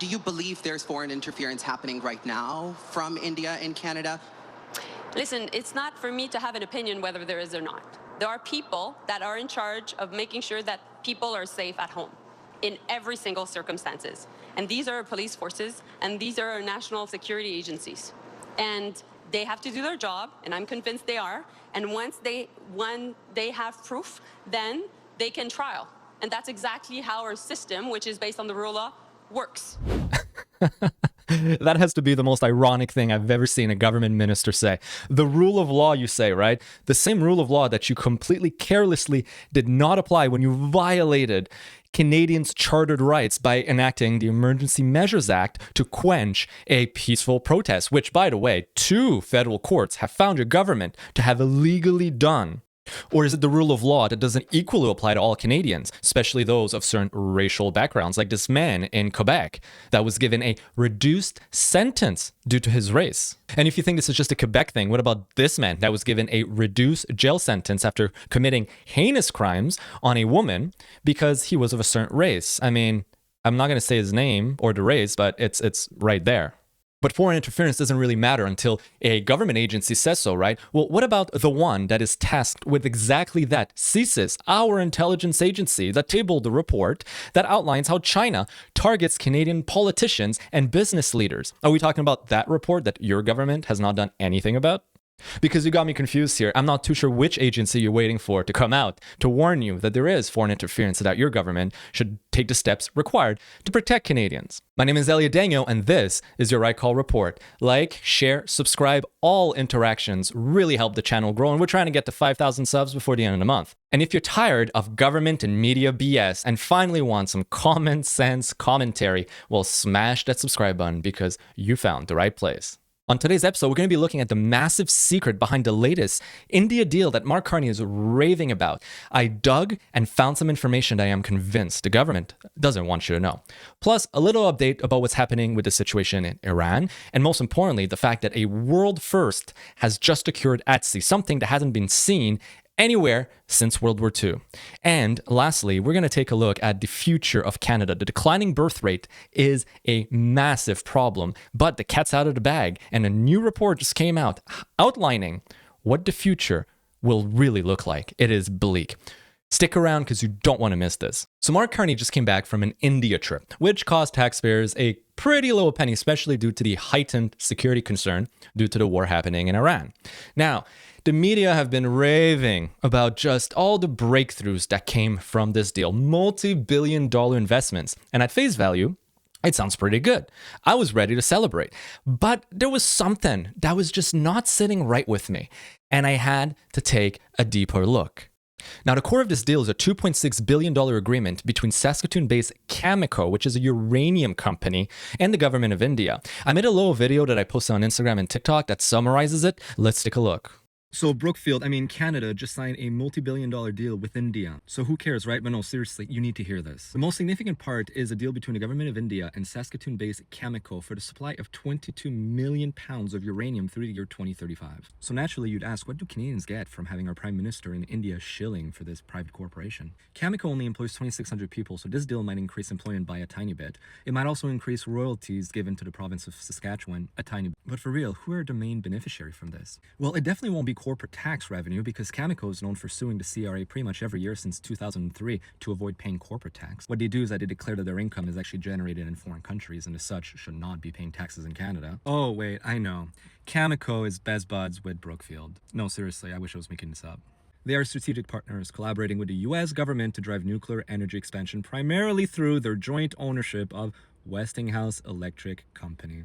Do you believe there's foreign interference happening right now from India in Canada? Listen, it's not for me to have an opinion whether there is or not. There are people that are in charge of making sure that people are safe at home in every single circumstances. And these are our police forces, and these are our national security agencies. And they have to do their job, and I'm convinced they are. And when they have proof, then they can trial. And that's exactly how our system, which is based on the rule of law, works. That has to be the most ironic thing I've ever seen a government minister say. The rule of law, you say, right? The same rule of law that you completely carelessly did not apply when you violated Canadians' chartered rights by enacting the Emergency Measures Act to quench a peaceful protest, which, by the way, 2 federal courts have found your government to have illegally done. Or is it the rule of law that doesn't equally apply to all Canadians, especially those of certain racial backgrounds, like this man in Quebec that was given a reduced sentence due to his race? And if you think this is just a Quebec thing, what about this man that was given a reduced jail sentence after committing heinous crimes on a woman because he was of a certain race? I mean, I'm not going to say his name or the race, but it's right there. But foreign interference doesn't really matter until a government agency says so, right? Well, what about the one that is tasked with exactly that? CSIS, our intelligence agency, that tabled the report that outlines how China targets Canadian politicians and business leaders. Are we talking about that report that your government has not done anything about? Because you got me confused here. I'm not too sure which agency you're waiting for to come out to warn you that there is foreign interference and that your government should take the steps required to protect Canadians. My name is Elliot Daniel, and this is your Right Call Report. Like, share, subscribe. All interactions really help the channel grow, and we're trying to get to 5,000 subs before the end of the month. And if you're tired of government and media BS and finally want some common sense commentary, well, smash that subscribe button because you found the right place. On today's episode, we're going to be looking at the massive secret behind the latest India deal that Mark Carney is raving about. I dug and found some information that I am convinced the government doesn't want you to know. Plus, a little update about what's happening with the situation in Iran, and most importantly, the fact that a world first has just occurred at sea, something that hasn't been seen anywhere since World War II. And lastly, we're going to take a look at the future of Canada. The declining birth rate is a massive problem, but the cat's out of the bag, and a new report just came out outlining what the future will really look like. It is bleak. Stick around because you don't want to miss this. So Mark Carney just came back from an India trip, which cost taxpayers a pretty little penny, especially due to the heightened security concern due to the war happening in Iran. Now, the media have been raving about just all the breakthroughs that came from this deal, multi-billion-dollar investments. And at face value, it sounds pretty good. I was ready to celebrate. But there was something that was just not sitting right with me, and I had to take a deeper look. Now, the core of this deal is a $2.6 billion agreement between Saskatoon-based Cameco, which is a uranium company, and the government of India. I made a little video that I posted on Instagram and TikTok that summarizes it. Let's take a look. So Brookfield, Canada just signed a multi-billion-dollar deal with India. So who cares, right? But no, seriously, you need to hear this. The most significant part is a deal between the government of India and Saskatoon-based Cameco for the supply of 22 million pounds of uranium through the year 2035. So naturally, you'd ask, what do Canadians get from having our Prime Minister in India shilling for this private corporation? Cameco only employs 2,600 people, so this deal might increase employment by a tiny bit. It might also increase royalties given to the province of Saskatchewan a tiny bit. But for real, who are the main beneficiary from this? Well, it definitely won't be corporate tax revenue because Cameco is known for suing the CRA pretty much every year since 2003 to avoid paying corporate tax. What they do is that they declare that their income is actually generated in foreign countries and as such should not be paying taxes in Canada. Oh wait, I know. Cameco is best buds with Brookfield. No, seriously, I wish I was making this up. They are strategic partners collaborating with the US government to drive nuclear energy expansion primarily through their joint ownership of Westinghouse Electric Company.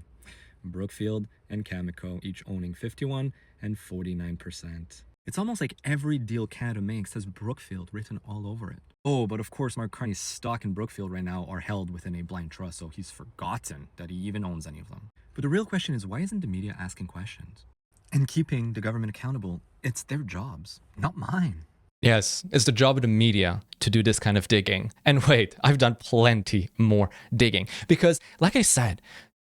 Brookfield and Cameco each owning 51 and 49%. It's almost like every deal Canada makes has Brookfield written all over it. Oh, but of course Mark Carney's stock in Brookfield right now are held within a blind trust, so he's forgotten that he even owns any of them. But the real question is, why isn't the media asking questions? And keeping the government accountable, it's their jobs, not mine. Yes, it's the job of the media to do this kind of digging. And wait, I've done plenty more digging because, like I said,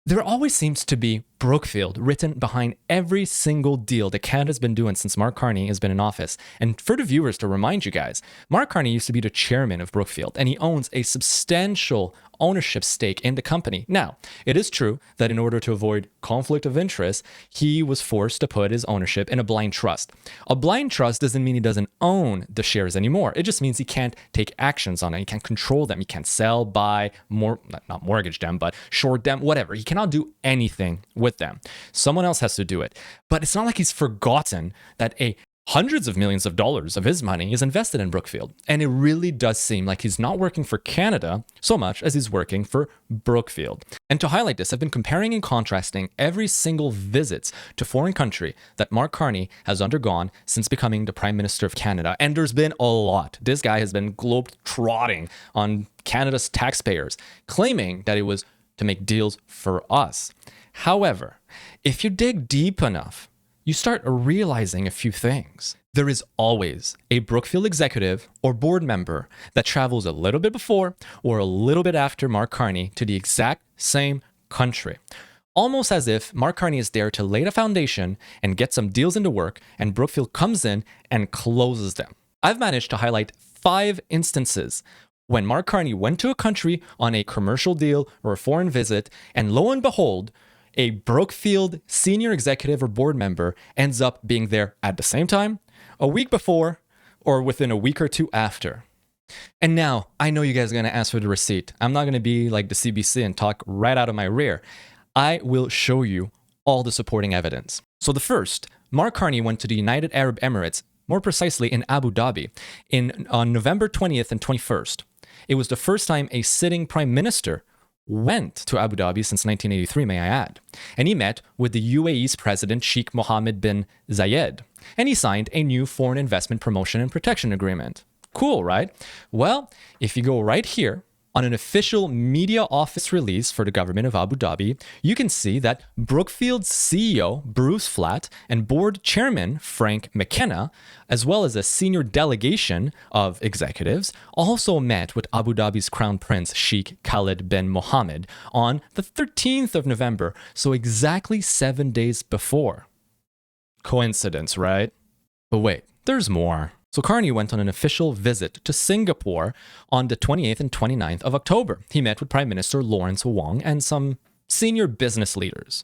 there always seems to be Brookfield written behind every single deal that Canada's been doing since Mark Carney has been in office. And for the viewers, to remind you guys, Mark Carney used to be the chairman of Brookfield, and he owns a substantial ownership stake in the company. Now, it is true that in order to avoid conflict of interest, he was forced to put his ownership in a blind trust. A blind trust doesn't mean he doesn't own the shares anymore. It just means he can't take actions on it. He can't control them. He can't sell, buy, not mortgage them, but short them, whatever. He cannot do anything with them. Someone else has to do it. But it's not like he's forgotten that hundreds of millions of dollars of his money is invested in Brookfield. And it really does seem like he's not working for Canada so much as he's working for Brookfield. And to highlight this, I've been comparing and contrasting every single visits to foreign country that Mark Carney has undergone since becoming the Prime Minister of Canada. And there's been a lot. This guy has been globe-trotting on Canada's taxpayers, claiming that it was to make deals for us. However, if you dig deep enough, you start realizing a few things. There is always a Brookfield executive or board member that travels a little bit before or a little bit after Mark Carney to the exact same country. Almost as if Mark Carney is there to lay the foundation and get some deals into work, and Brookfield comes in and closes them. I've managed to highlight 5 instances when Mark Carney went to a country on a commercial deal or a foreign visit, and lo and behold, a Brookfield senior executive or board member ends up being there at the same time, a week before, or within a week or two after. And now, I know you guys are going to ask for the receipt. I'm not going to be like the CBC and talk right out of my rear. I will show you all the supporting evidence. So the first, Mark Carney went to the United Arab Emirates, more precisely in Abu Dhabi, on November 20th and 21st. It was the first time a sitting prime minister went to Abu Dhabi since 1983, may I add. And he met with the UAE's president, Sheikh Mohammed bin Zayed. And he signed a new foreign investment promotion and protection agreement. Cool, right? Well, if you go right here, on an official media office release for the government of Abu Dhabi, you can see that Brookfield's CEO, Bruce Flatt, and board chairman, Frank McKenna, as well as a senior delegation of executives, also met with Abu Dhabi's Crown Prince, Sheikh Khalid bin Mohammed, on the 13th of November, so exactly 7 days before. Coincidence, right? But wait, there's more. So Carney went on an official visit to Singapore on the 28th and 29th of October. He met with Prime Minister Lawrence Wong and some senior business leaders.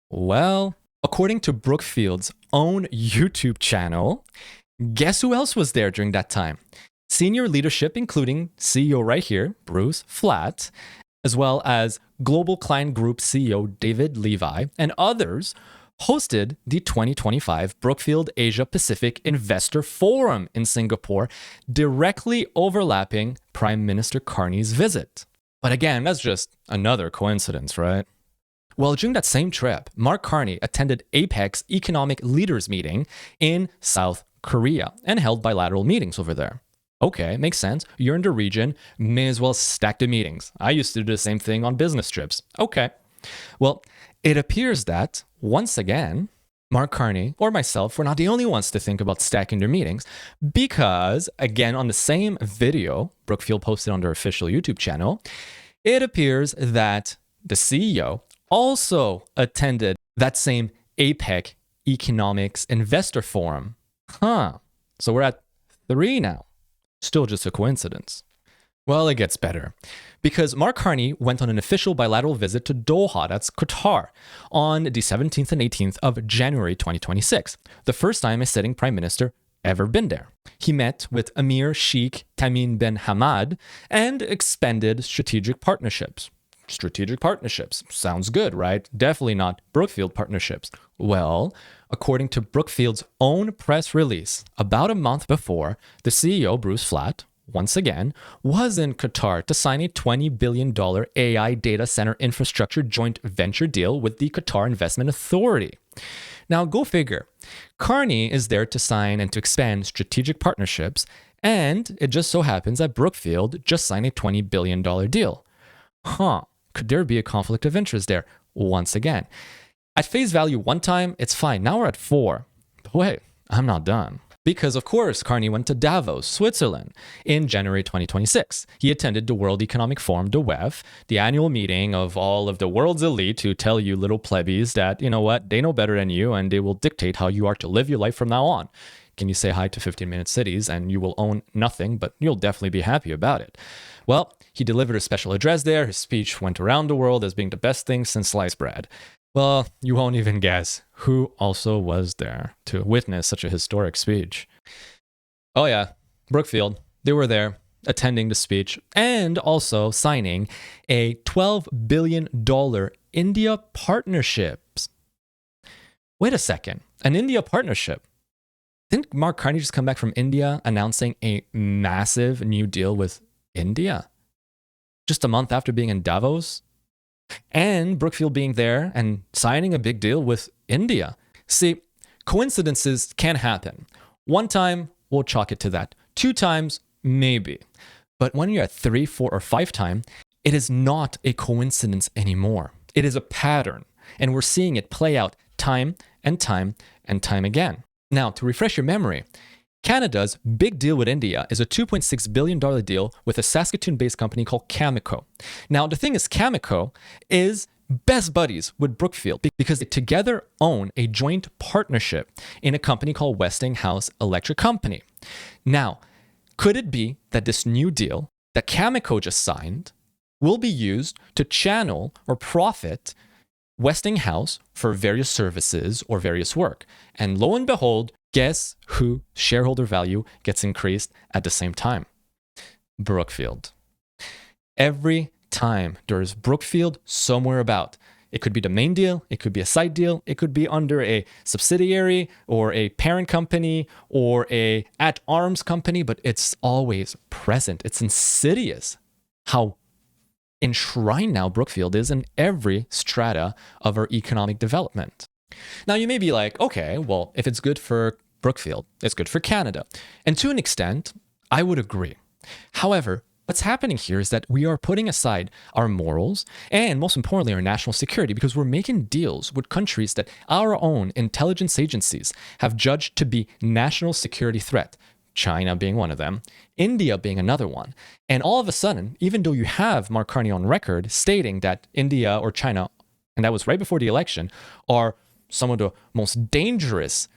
Well, according to Brookfield's own YouTube channel, guess who else was there during that time? Senior leadership, including CEO right here, Bruce Flatt, as well as Global Client Group CEO David Levi, and others hosted the 2025 Brookfield Asia Pacific Investor Forum in Singapore, directly overlapping Prime Minister Carney's visit. But again, that's just another coincidence, right? Well, during that same trip, Mark Carney attended APEC's Economic Leaders Meeting in South Korea and held bilateral meetings over there. Okay, makes sense. You're in the region, may as well stack the meetings. I used to do the same thing on business trips. Okay. Well, it appears that, once again, Mark Carney or myself were not the only ones to think about stacking their meetings, because, again, on the same video Brookfield posted on their official YouTube channel, it appears that the CEO also attended that same APEC Economics Investor Forum. So we're at 3 now. Still just a coincidence. Well, it gets better, because Mark Carney went on an official bilateral visit to Doha, that's Qatar, on the 17th and 18th of January 2026, the first time a sitting prime minister ever been there. He met with Emir Sheikh Tamim bin Hamad and expanded strategic partnerships. Strategic partnerships. Sounds good, right? Definitely not Brookfield partnerships. Well, according to Brookfield's own press release, about a month before, the CEO, Bruce Flatt, once again, was in Qatar to sign a $20 billion AI data center infrastructure joint venture deal with the Qatar Investment Authority. Now, go figure. Carney is there to sign and to expand strategic partnerships, and it just so happens that Brookfield just signed a $20 billion deal. Could there be a conflict of interest there? Once again. At face value one time, it's fine. Now we're at 4. But wait, I'm not done. Because, of course, Carney went to Davos, Switzerland, in January 2026. He attended the World Economic Forum, the WEF, the annual meeting of all of the world's elite who tell you little plebeies that, you know what, they know better than you and they will dictate how you are to live your life from now on. Can you say hi to 15-minute cities and you will own nothing, but you'll definitely be happy about it. Well, he delivered a special address there. His speech went around the world as being the best thing since sliced bread. Well, you won't even guess who also was there to witness such a historic speech. Oh yeah, Brookfield. They were there attending the speech and also signing a $12 billion India partnership. Wait a second, an India partnership? Didn't Mark Carney just come back from India announcing a massive new deal with India? Just a month after being in Davos? And Brookfield being there and signing a big deal with India. See, coincidences can happen. One time, we'll chalk it to that. 2 times, maybe. But when you're at 3, 4, or 5 times, it is not a coincidence anymore. It is a pattern. And we're seeing it play out time and time and time again. Now, to refresh your memory, Canada's big deal with India is a $2.6 billion deal with a Saskatoon-based company called Cameco. Now, the thing is, Cameco is best buddies with Brookfield because they together own a joint partnership in a company called Westinghouse Electric Company. Now, could it be that this new deal that Cameco just signed will be used to channel or profit Westinghouse for various services or various work? And lo and behold, guess who shareholder value gets increased at the same time? Brookfield. Every time there is Brookfield somewhere about. It could be the main deal, it could be a side deal, it could be under a subsidiary or a parent company or a at-arms company, but it's always present. It's insidious how enshrined now Brookfield is in every strata of our economic development. Now, you may be like, okay, well, if it's good for Brookfield, it's good for Canada. And to an extent, I would agree. However, what's happening here is that we are putting aside our morals and, most importantly, our national security because we're making deals with countries that our own intelligence agencies have judged to be national security threat. China being one of them, India being another one. And all of a sudden, even though you have Mark Carney on record stating that India or China, and that was right before the election, are some of the most dangerous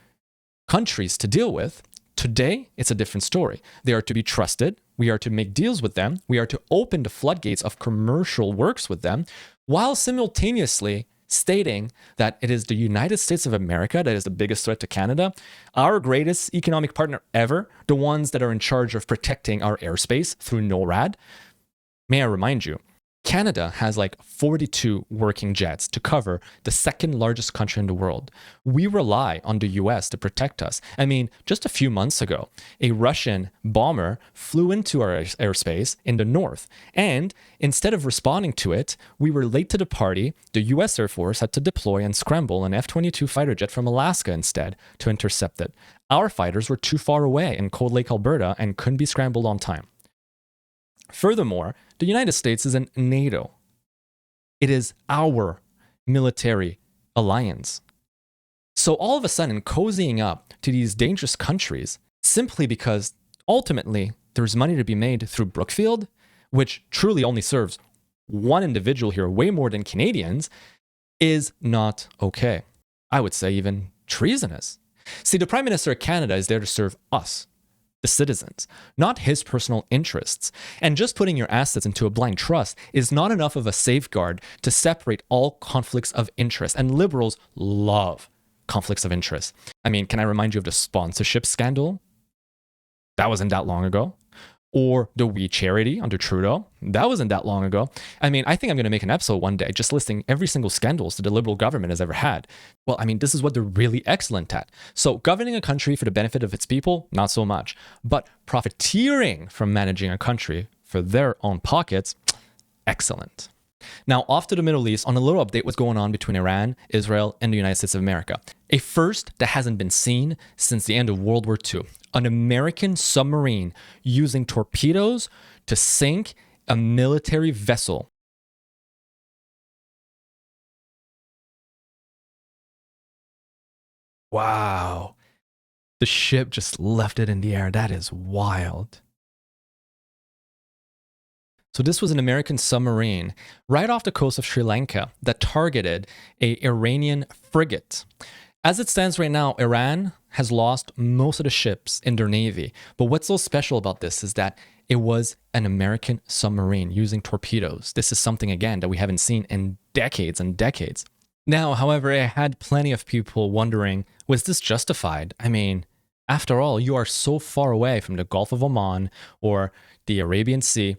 countries to deal with, today it's a different story. They are to be trusted. We are to make deals with them. We are to open the floodgates of commercial works with them, while simultaneously stating that it is the United States of America that is the biggest threat to Canada, our greatest economic partner ever, the ones that are in charge of protecting our airspace through NORAD. May I remind you, Canada has like 42 working jets to cover the second largest country in the world. We rely on the US to protect us. I mean, just a few months ago, a Russian bomber flew into our airspace in the north. And instead of responding to it, we were late to the party. The US Air Force had to deploy and scramble an F-22 fighter jet from Alaska instead to intercept it. Our fighters were too far away in Cold Lake, Alberta, and couldn't be scrambled on time. Furthermore, the United States is in NATO. It is our military alliance. So all of a sudden, cozying up to these dangerous countries simply because ultimately there's money to be made through Brookfield, which truly only serves one individual here way more than Canadians, is not okay. I would say even treasonous. See, the Prime Minister of Canada is there to serve us, the citizens, not his personal interests. And just putting your assets into a blind trust is not enough of a safeguard to separate all conflicts of interest. And liberals love conflicts of interest. I mean, can I remind you of the sponsorship scandal? That wasn't that long ago. Or the We Charity under Trudeau. That wasn't that long ago. I mean, I think I'm going to make an episode one day just listing every single scandals that the Liberal government has ever had. Well, I mean, this is what they're really excellent at. So governing a country for the benefit of its people, not so much. But profiteering from managing a country for their own pockets, excellent. Now, off to the Middle East on a little update what's going on between Iran, Israel, and the United States of America. A first that hasn't been seen since the end of World War II. An American submarine using torpedoes to sink a military vessel. Wow. The ship just left it in the air. That is wild. So this was an American submarine right off the coast of Sri Lanka that targeted an Iranian frigate. As it stands right now, Iran has lost most of the ships in their navy. But what's so special about this is that it was an American submarine using torpedoes. This is something, again, that we haven't seen in decades and decades. Now, however, I had plenty of people wondering, was this justified? I mean, after all, you are so far away from the Gulf of Oman or the Arabian Sea.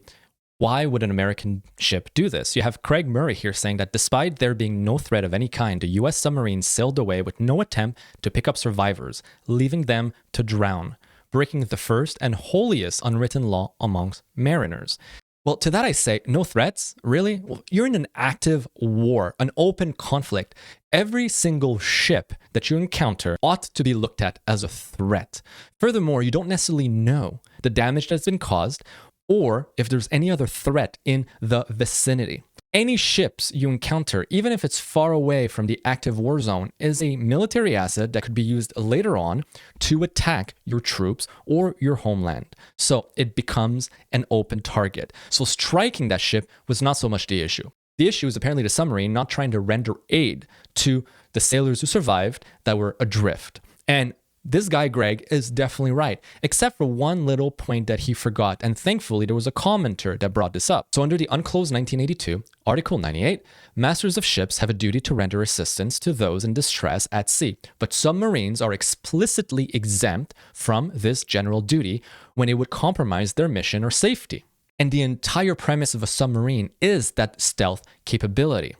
Why would an American ship do this? You have Craig Murray here saying that despite there being no threat of any kind, the US submarine sailed away with no attempt to pick up survivors, leaving them to drown, breaking the first and holiest unwritten law amongst mariners. Well, to that I say, no threats? Really? Well, you're in an active war, an open conflict. Every single ship that you encounter ought to be looked at as a threat. Furthermore, you don't necessarily know the damage that's been caused or if there's any other threat in the vicinity. Any ships you encounter, even if it's far away from the active war zone, is a military asset that could be used later on to attack your troops or your homeland. So it becomes an open target. So striking that ship was not so much the issue. The issue is apparently the submarine not trying to render aid to the sailors who survived that were adrift. And this guy, Greg, is definitely right, except for one little point that he forgot. And thankfully, there was a commenter that brought this up. So under the unclosed 1982, Article 98, masters of ships have a duty to render assistance to those in distress at sea. But submarines are explicitly exempt from this general duty when it would compromise their mission or safety. And the entire premise of a submarine is that stealth capability.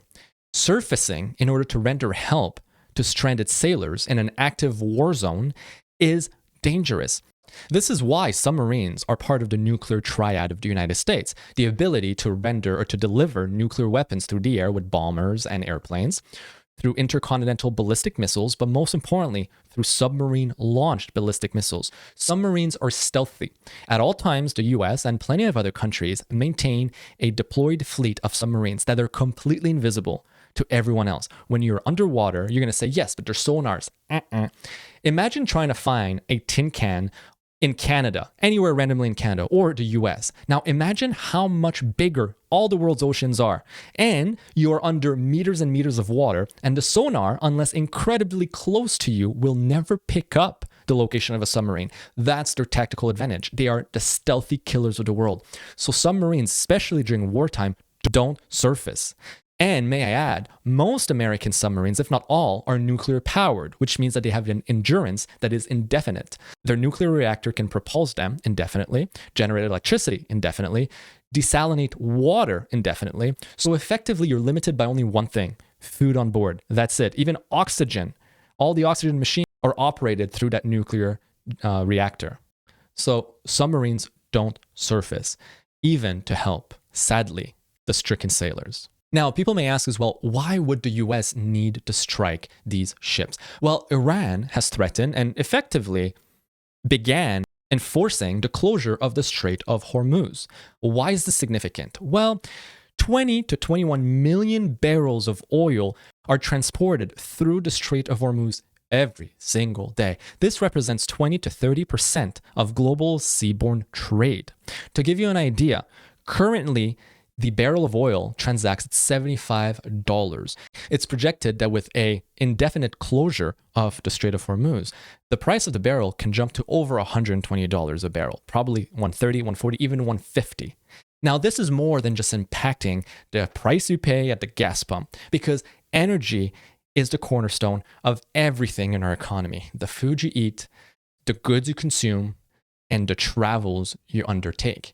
Surfacing in order to render help to stranded sailors in an active war zone is dangerous. This is why submarines are part of the nuclear triad of the United States. The ability to render or to deliver nuclear weapons through the air with bombers and airplanes, through intercontinental ballistic missiles, but most importantly, through submarine-launched ballistic missiles. Submarines are stealthy. At all times, the US and plenty of other countries maintain a deployed fleet of submarines that are completely invisible to everyone else. When you're underwater, you're going to say, yes, but they're sonars. Imagine trying to find a tin can in Canada, anywhere randomly in Canada or the US. Now imagine how much bigger all the world's oceans are. And you're under meters and meters of water, and the sonar, unless incredibly close to you, will never pick up the location of a submarine. That's their tactical advantage. They are the stealthy killers of the world. So submarines, especially during wartime, don't surface. And may I add, most American submarines, if not all, are nuclear powered, which means that they have an endurance that is indefinite. Their nuclear reactor can propulse them indefinitely, generate electricity indefinitely, desalinate water indefinitely. So effectively, you're limited by only one thing: food on board. That's it. Even oxygen. All the oxygen machines are operated through that nuclear reactor. So submarines don't surface, even to help, sadly, the stricken sailors. Now, people may ask as well, why would the US need to strike these ships? Well, Iran has threatened and effectively began enforcing the closure of the Strait of Hormuz. Why is this significant? Well, 20 to 21 million barrels of oil are transported through the Strait of Hormuz every single day. This represents 20 to 30% of global seaborne trade. To give you an idea, currently, the barrel of oil transacts at $75. It's projected that with an indefinite closure of the Strait of Hormuz, the price of the barrel can jump to over $120 a barrel, probably $130, $140, even $150. Now, this is more than just impacting the price you pay at the gas pump, because energy is the cornerstone of everything in our economy. The food you eat, the goods you consume, and the travels you undertake.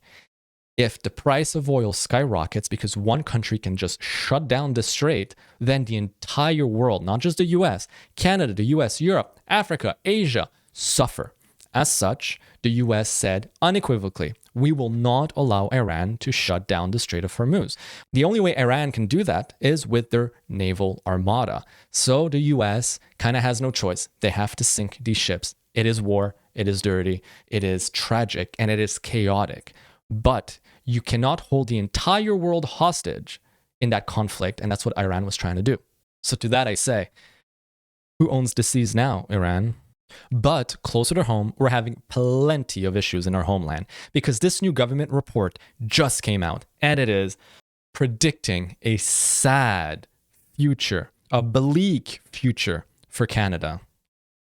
If the price of oil skyrockets because one country can just shut down the strait, then the entire world, not just the US, Canada, the US, Europe, Africa, Asia, suffer. As such, the US said unequivocally, we will not allow Iran to shut down the Strait of Hormuz. The only way Iran can do that is with their naval armada. So the US kind of has no choice. They have to sink these ships. It is war, it is dirty, it is tragic, and it is chaotic. But you cannot hold the entire world hostage in that conflict, and that's what Iran was trying to do. So to that I say, who owns the seas now, Iran? But closer to home, we're having plenty of issues in our homeland because this new government report just came out, and it is predicting a sad future, a bleak future for Canada.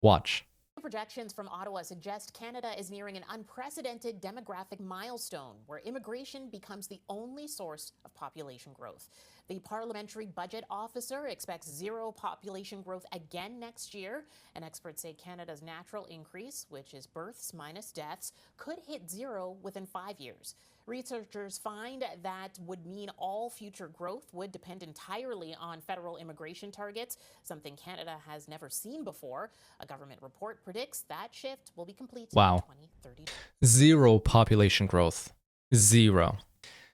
Watch. Projections from Ottawa suggest Canada is nearing an unprecedented demographic milestone where immigration becomes the only source of population growth. The Parliamentary Budget Officer expects zero population growth again next year, and experts say Canada's natural increase, which is births minus deaths, could hit zero within 5 years. Researchers find that would mean all future growth would depend entirely on federal immigration targets, something Canada has never seen before. A government report predicts that shift will be complete in 2030. Zero population growth. Zero.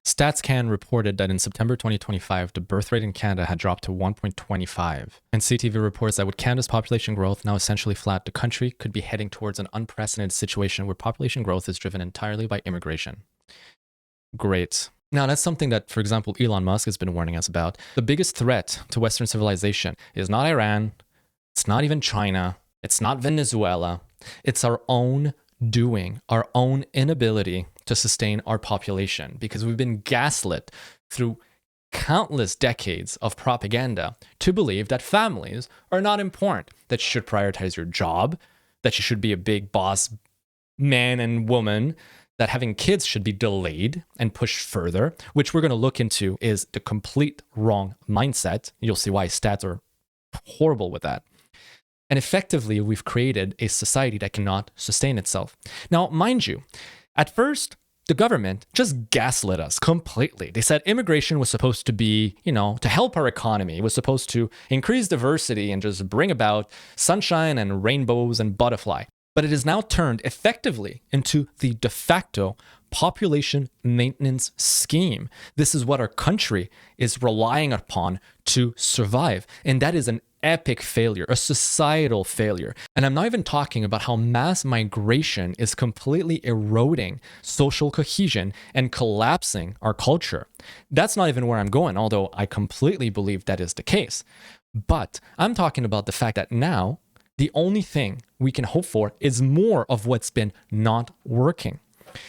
StatsCan reported that in September 2025, the birth rate in Canada had dropped to 1.25. And CTV reports that with Canada's population growth now essentially flat, the country could be heading towards an unprecedented situation where population growth is driven entirely by immigration. Great. Now, that's something that, for example, Elon Musk has been warning us about. The biggest threat to Western civilization is not Iran, it's not even China, it's not Venezuela, it's our own doing, our own inability to sustain our population, because we've been gaslit through countless decades of propaganda to believe that families are not important, that you should prioritize your job, that you should be a big boss man and woman, that having kids should be delayed and pushed further, which we're going to look into is the complete wrong mindset. You'll see why stats are horrible with that. And effectively, we've created a society that cannot sustain itself. Now, mind you, at first, the government just gaslit us completely. They said immigration was supposed to be, to help our economy. It was supposed to increase diversity and just bring about sunshine and rainbows and butterfly. But it is now turned effectively into the de facto population maintenance scheme. This is what our country is relying upon to survive. And that is an epic failure, a societal failure. And I'm not even talking about how mass migration is completely eroding social cohesion and collapsing our culture. That's not even where I'm going, although I completely believe that is the case. But I'm talking about the fact that now, the only thing we can hope for is more of what's been not working.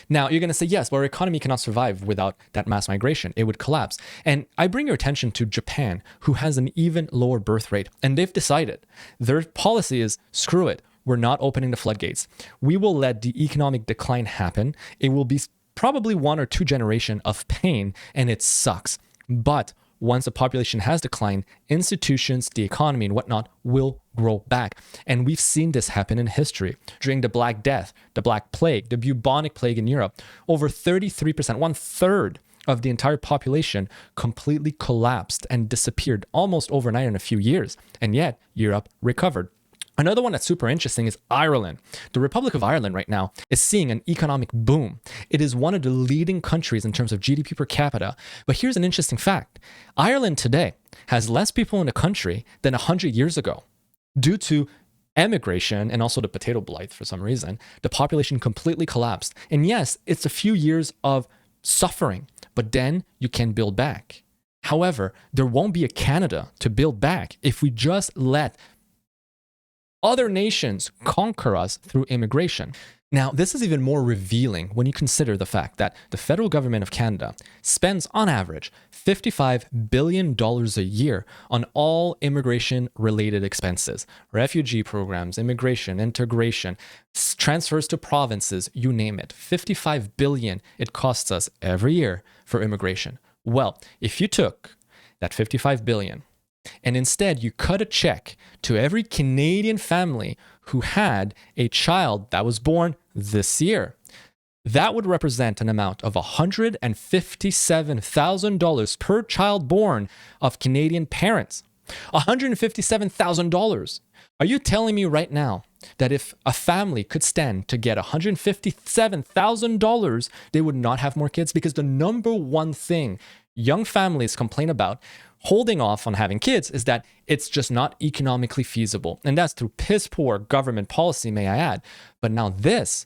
Now, you're going to say, yes, but our economy cannot survive without that mass migration. It would collapse. And I bring your attention to Japan, who has an even lower birth rate. And they've decided their policy is, screw it, we're not opening the floodgates. We will let the economic decline happen. It will be probably 1 or 2 generations of pain, and it sucks. But once the population has declined, institutions, the economy, and whatnot will grow back. And we've seen this happen in history. During the Black Death, the Black Plague, the bubonic plague in Europe, over 33%, 1/3 of the entire population completely collapsed and disappeared almost overnight in a few years. And yet, Europe recovered. Another one that's super interesting is Ireland. The Republic of Ireland right now is seeing an economic boom. It is one of the leading countries in terms of GDP per capita. But here's an interesting fact. Ireland today has less people in the country than 100 years ago. Due to emigration and also the potato blight for some reason, the population completely collapsed. And yes, it's a few years of suffering, but then you can build back. However, there won't be a Canada to build back if we just let other nations conquer us through immigration. Now, this is even more revealing when you consider the fact that the federal government of Canada spends, on average, $55 billion a year on all immigration-related expenses, refugee programs, immigration, integration, transfers to provinces, you name it. $55 billion it costs us every year for immigration. Well, if you took that $55 billion and instead you cut a check to every Canadian family who had a child that was born this year, that would represent an amount of $157,000 per child born of Canadian parents. $157,000. Are you telling me right now that if a family could stand to get $157,000, they would not have more kids? Because the number one thing young families complain about holding off on having kids is that it's just not economically feasible. And that's through piss poor government policy, may I add. But now this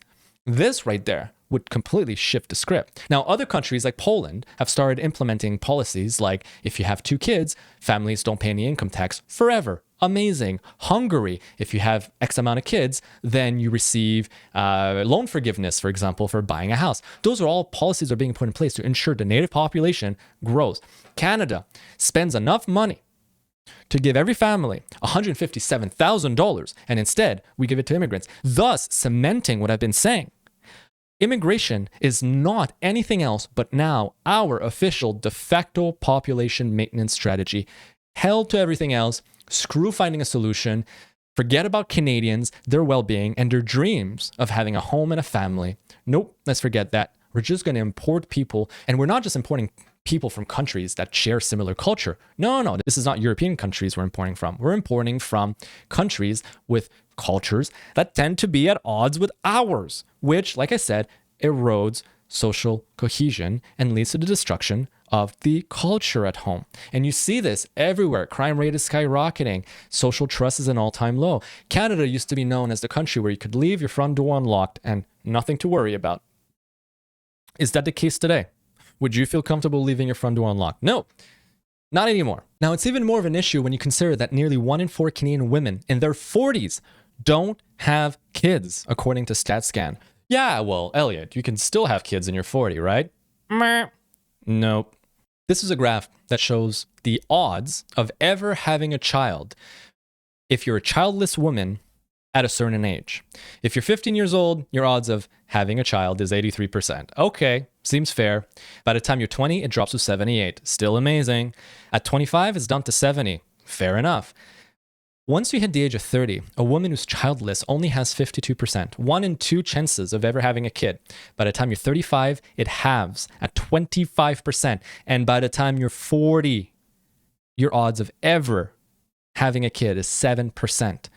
right there would completely shift the script. Now, other countries like Poland have started implementing policies like if you have 2 kids, families don't pay any income tax forever. Amazing. Hungary, if you have X amount of kids, then you receive loan forgiveness, for example, for buying a house. Those are all policies that are being put in place to ensure the native population grows. Canada spends enough money to give every family $157,000, and instead we give it to immigrants, thus cementing what I've been saying. Immigration is not anything else but now our official de facto population maintenance strategy, held to everything else, screw finding a solution, forget about Canadians, their well-being, and their dreams of having a home and a family. Nope, let's forget that. We're just going to import people, and we're not just importing people from countries that share similar culture. No, this is not European countries we're importing from. We're importing from countries with cultures that tend to be at odds with ours, which, like I said, erodes social cohesion and leads to the destruction of the culture at home. And you see this everywhere. Crime rate is skyrocketing. Social trust is an all-time low. Canada used to be known as the country where you could leave your front door unlocked and nothing to worry about. Is that the case today? Would you feel comfortable leaving your front door unlocked? No, not anymore. Now, it's even more of an issue when you consider that nearly 1 in 4 Canadian women in their 40s don't have kids, according to StatScan. Yeah, well, Elliot, you can still have kids in your 40, right? Nope. This is a graph that shows the odds of ever having a child if you're a childless woman at a certain age. If you're 15 years old, your odds of having a child is 83%. Okay, seems fair. By the time you're 20, it drops to 78. Still amazing. At 25, it's down to 70. Fair enough. Once you hit the age of 30, a woman who's childless only has 52%, 1 in 2 chances of ever having a kid. By the time you're 35, it halves at 25%. And by the time you're 40, your odds of ever having a kid is 7%.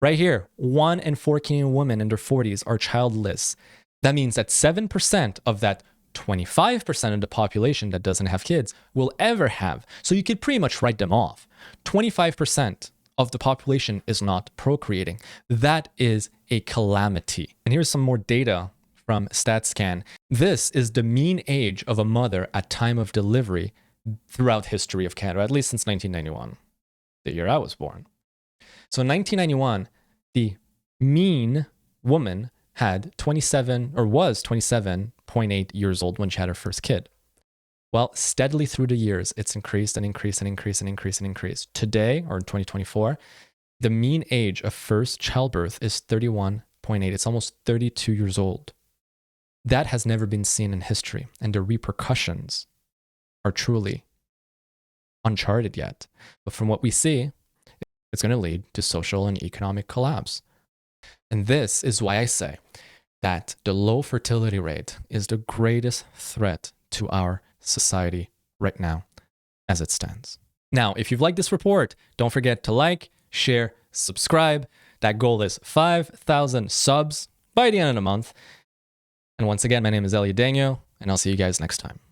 Right here, 1 in 4 Canadian women in their 40s are childless. That means that 7% of that 25% of the population that doesn't have kids will ever have. So you could pretty much write them off. 25% of the population is not procreating. That is a calamity. And here's some more data from StatScan. This is the mean age of a mother at time of delivery throughout history of Canada, at least since 1991, the year I was born. So in 1991, the mean woman had 27 or was 27.8 years old when she had her first kid. Well, steadily through the years, it's increased and increased and increased and increased and increased. Today, or in 2024, the mean age of first childbirth is 31.8. It's almost 32 years old. That has never been seen in history, and the repercussions are truly uncharted yet. But from what we see, it's going to lead to social and economic collapse. And this is why I say that the low fertility rate is the greatest threat to our society right now as it stands. Now, if you've liked this report, don't forget to like, share, subscribe. That goal is 5,000 subs by the end of the month. And once again, my name is Elliot Daniel, and I'll see you guys next time.